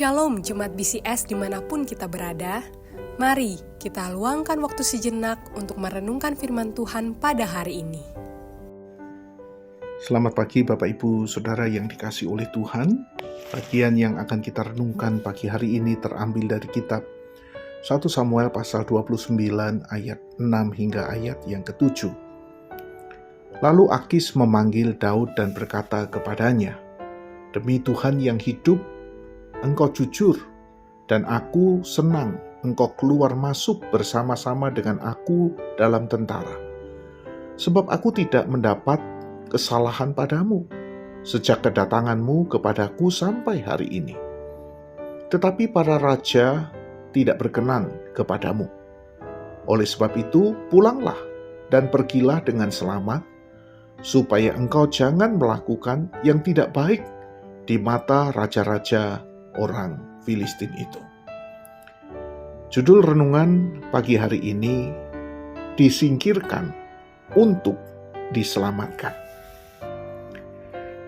Shalom Jemaat BCS dimanapun kita berada. Mari kita luangkan waktu sejenak untuk merenungkan firman Tuhan pada hari ini. Selamat pagi Bapak Ibu Saudara yang dikasihi oleh Tuhan. Bagian yang akan kita renungkan pagi hari ini terambil dari kitab 1 Samuel pasal 29 ayat 6 hingga ayat yang ke-7. Lalu Akis memanggil Daud dan berkata kepadanya, "Demi Tuhan yang hidup, engkau jujur, dan aku senang engkau keluar masuk bersama-sama dengan aku dalam tentara. Sebab aku tidak mendapat kesalahan padamu, sejak kedatanganmu kepadaku sampai hari ini. Tetapi para raja tidak berkenan kepadamu. Oleh sebab itu, pulanglah dan pergilah dengan selamat, supaya engkau jangan melakukan yang tidak baik di mata raja-raja orang Filistin itu." Judul renungan pagi hari ini, disingkirkan untuk diselamatkan.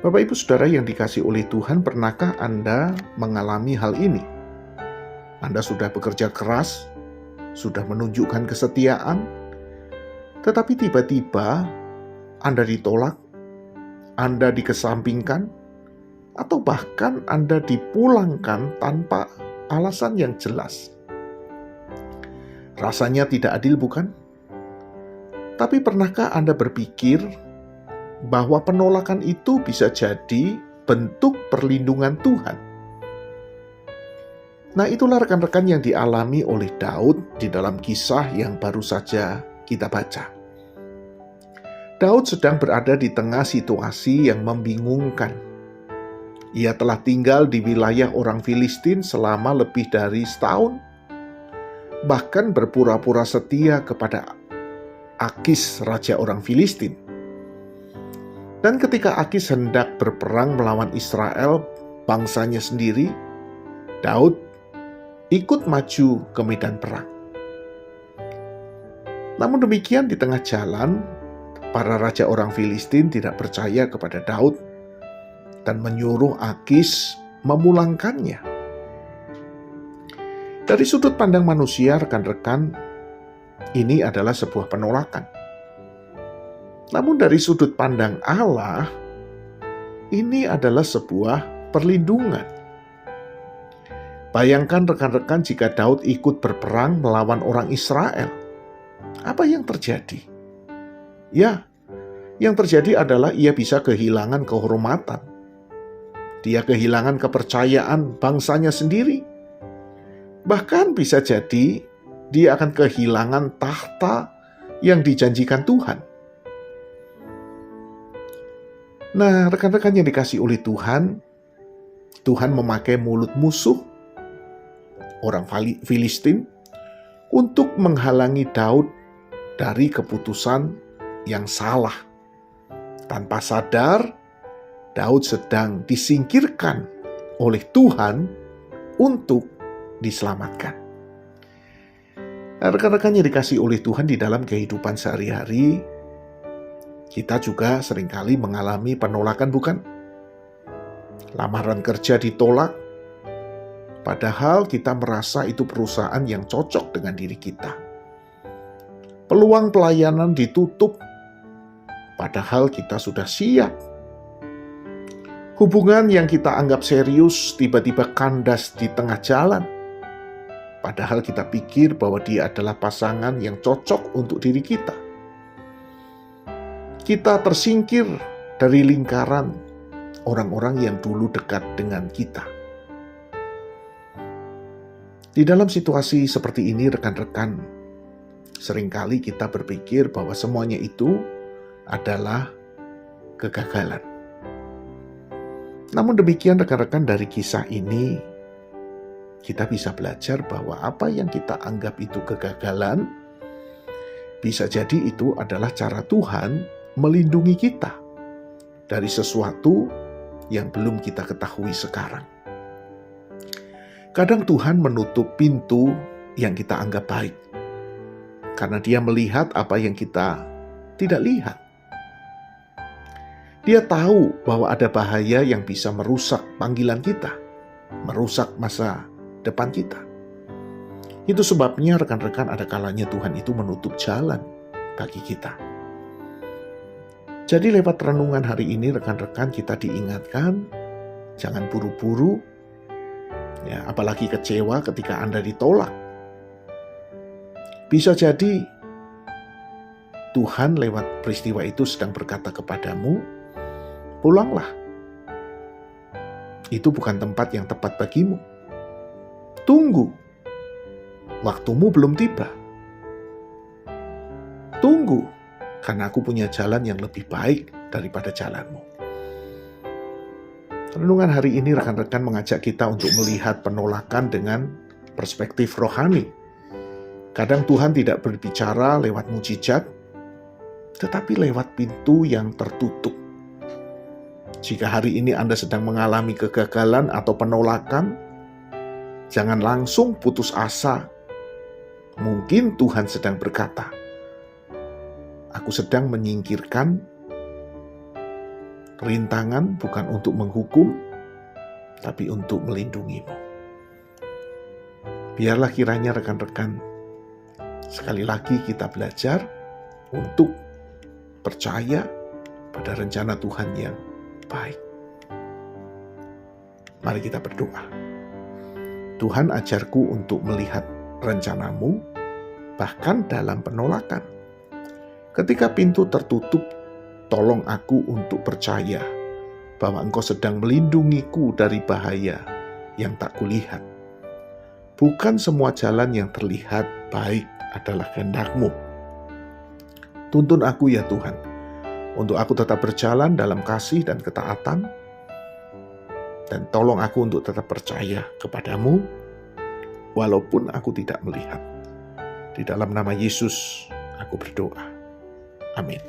Bapak Ibu Saudara yang dikasihi oleh Tuhan, pernahkah Anda mengalami hal ini? Anda sudah bekerja keras, sudah menunjukkan kesetiaan, tetapi tiba-tiba Anda ditolak, Anda dikesampingkan, atau bahkan Anda dipulangkan tanpa alasan yang jelas. Rasanya tidak adil, bukan? Tapi pernahkah Anda berpikir bahwa penolakan itu bisa jadi bentuk perlindungan Tuhan? Nah, itulah rekan-rekan yang dialami oleh Daud di dalam kisah yang baru saja kita baca. Daud sedang berada di tengah situasi yang membingungkan. Ia telah tinggal di wilayah orang Filistin selama lebih dari setahun, bahkan berpura-pura setia kepada Akis, raja orang Filistin. Dan ketika Akis hendak berperang melawan Israel, bangsanya sendiri, Daud ikut maju ke medan perang. Namun demikian, di tengah jalan, para raja orang Filistin tidak percaya kepada Daud dan menyuruh Akis memulangkannya. Dari sudut pandang manusia, rekan-rekan, ini adalah sebuah penolakan. Namun dari sudut pandang Allah, ini adalah sebuah perlindungan. Bayangkan rekan-rekan, jika Daud ikut berperang melawan orang Israel, apa yang terjadi? Ya, yang terjadi adalah ia bisa kehilangan kehormatan. Dia kehilangan kepercayaan bangsanya sendiri. Bahkan bisa jadi dia akan kehilangan tahta yang dijanjikan Tuhan. Nah, rekan-rekan yang dikasihi oleh Tuhan, Tuhan memakai mulut musuh orang Filistin untuk menghalangi Daud dari keputusan yang salah. Tanpa sadar, Daud sedang disingkirkan oleh Tuhan untuk diselamatkan. Nah, rekan-rekan yang dikasihi oleh Tuhan, di dalam kehidupan sehari-hari, kita juga seringkali mengalami penolakan, bukan? Lamaran kerja ditolak, padahal kita merasa itu perusahaan yang cocok dengan diri kita. Peluang pelayanan ditutup, padahal kita sudah siap. Hubungan yang kita anggap serius tiba-tiba kandas di tengah jalan, padahal kita pikir bahwa dia adalah pasangan yang cocok untuk diri kita. Kita tersingkir dari lingkaran orang-orang yang dulu dekat dengan kita. Di dalam situasi seperti ini, rekan-rekan, seringkali kita berpikir bahwa semuanya itu adalah kegagalan. Namun demikian, rekan-rekan, dari kisah ini kita bisa belajar bahwa apa yang kita anggap itu kegagalan, bisa jadi itu adalah cara Tuhan melindungi kita dari sesuatu yang belum kita ketahui sekarang. Kadang Tuhan menutup pintu yang kita anggap baik, karena Dia melihat apa yang kita tidak lihat. Dia tahu bahwa ada bahaya yang bisa merusak panggilan kita. merusak masa depan kita. Itu sebabnya rekan-rekan ada kalanya Tuhan itu menutup jalan bagi kita. Jadi lewat renungan hari ini rekan-rekan kita diingatkan, jangan buru-buru, ya, apalagi kecewa ketika Anda ditolak. Bisa jadi Tuhan lewat peristiwa itu sedang berkata kepadamu, pulanglah. Itu bukan tempat yang tepat bagimu. Tunggu. Waktumu belum tiba. Tunggu, karena aku punya jalan yang lebih baik daripada jalanmu. Renungan hari ini rekan-rekan mengajak kita untuk melihat penolakan dengan perspektif rohani. Kadang Tuhan tidak berbicara lewat mujizat, tetapi lewat pintu yang tertutup. Jika hari ini Anda sedang mengalami kegagalan atau penolakan, jangan langsung putus asa. Mungkin Tuhan sedang berkata, aku sedang menyingkirkan rintangan bukan untuk menghukum, tapi untuk melindungimu. Biarlah kiranya rekan-rekan, sekali lagi kita belajar untuk percaya pada rencana Tuhan yang baik. Mari kita berdoa. Tuhan, ajarku untuk melihat rencanamu, bahkan dalam penolakan. Ketika pintu tertutup, tolong aku untuk percaya bahwa Engkau sedang melindungiku dari bahaya yang tak kulihat. Bukan semua jalan yang terlihat baik adalah kehendak-Mu. Tuntun aku ya Tuhan, untuk aku tetap berjalan dalam kasih dan ketaatan, dan tolong aku untuk tetap percaya kepadamu, walaupun aku tidak melihat. Di dalam nama Yesus, aku berdoa. Amin.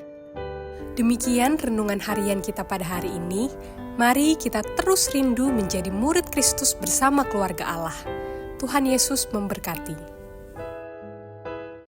Demikian renungan harian kita pada hari ini. Mari kita terus rindu menjadi murid Kristus bersama keluarga Allah. Tuhan Yesus memberkati.